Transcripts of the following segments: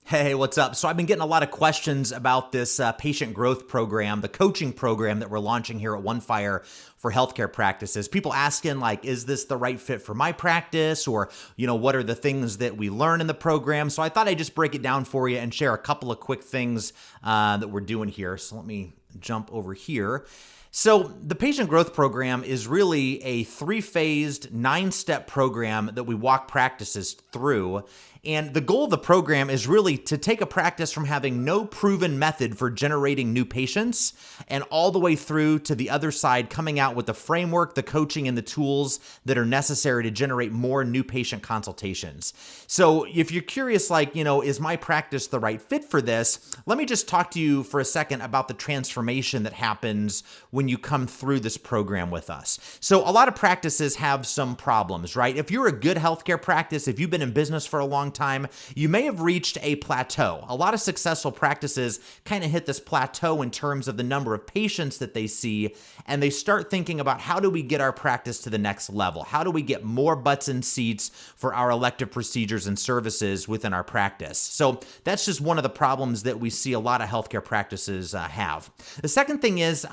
Hey, what's up? So I've been getting a lot of questions about this patient growth program, the coaching program that we're launching here at OneFire for healthcare practices. People asking like, is this the right fit for my practice? Or, what are the things that we learn in the program? So I thought I'd just break it down for you and share a couple of quick things that we're doing here. So let me jump over here. So the patient growth program is really a 3-phased, 9-step program that we walk practices through. And the goal of the program is really to take a practice from having no proven method for generating new patients and all the way through to the other side, coming out with the framework, the coaching, and the tools that are necessary to generate more new patient consultations. So if you're curious, is my practice the right fit for this? Let me just talk to you for a second about the transformation that happens when you come through this program with us. So a lot of practices have some problems, right? If you're a good healthcare practice, if you've been in business for a long time, you may have reached a plateau. A lot of successful practices kind of hit this plateau in terms of the number of patients that they see, and they start thinking about how do we get our practice to the next level? How do we get more butts in seats for our elective procedures and services within our practice? So that's just one of the problems that we see a lot of healthcare practices have. The second thing is,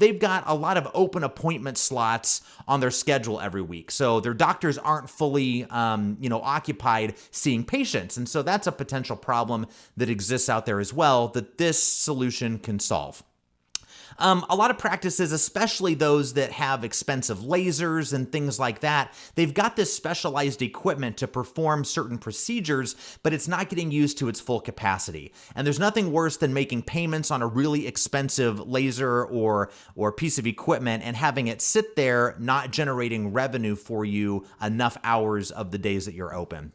they've got a lot of open appointment slots on their schedule every week. So their doctors aren't fully, occupied seeing patients. And so that's a potential problem that exists out there as well that this solution can solve. A lot of practices, especially those that have expensive lasers and things like that, they've got this specialized equipment to perform certain procedures, but it's not getting used to its full capacity. And there's nothing worse than making payments on a really expensive laser or piece of equipment and having it sit there not generating revenue for you enough hours of the days that you're open.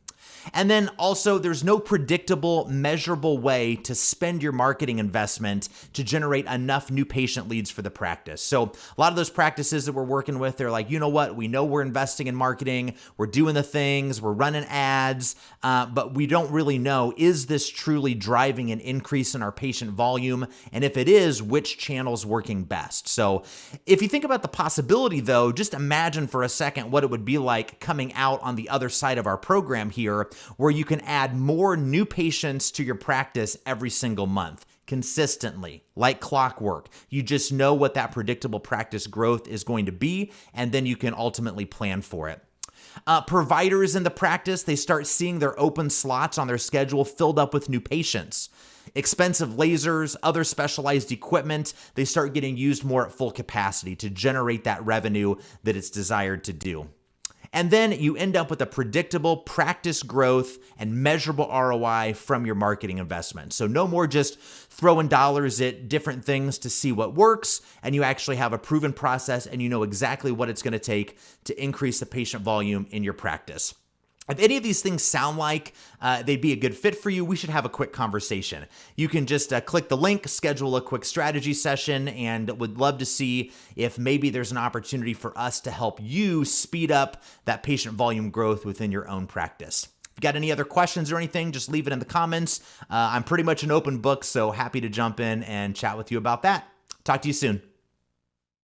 And then also, there's no predictable, measurable way to spend your marketing investment to generate enough new patient leads for the practice. So a lot of those practices that we're working with, they're like, you know what? We know we're investing in marketing. We're doing the things. We're running ads. But we don't really know, is this truly driving an increase in our patient volume? And if it is, which channel's working best? So if you think about the possibility, though, just imagine for a second what it would be like coming out on the other side of our program here, where you can add more new patients to your practice every single month, consistently, like clockwork. You just know what that predictable practice growth is going to be, and then you can ultimately plan for it. Providers in the practice, they start seeing their open slots on their schedule filled up with new patients. Expensive lasers, other specialized equipment, they start getting used more at full capacity to generate that revenue that it's desired to do. And then you end up with a predictable practice growth and measurable ROI from your marketing investment. So no more just throwing dollars at different things to see what works, and you actually have a proven process and you know exactly what it's going to take to increase the patient volume in your practice. If any of these things sound like they'd be a good fit for you, we should have a quick conversation. You can just click the link, schedule a quick strategy session, and would love to see if maybe there's an opportunity for us to help you speed up that patient volume growth within your own practice. If you got any other questions or anything, just leave it in the comments. I'm pretty much an open book, so happy to jump in and chat with you about that. Talk to you soon.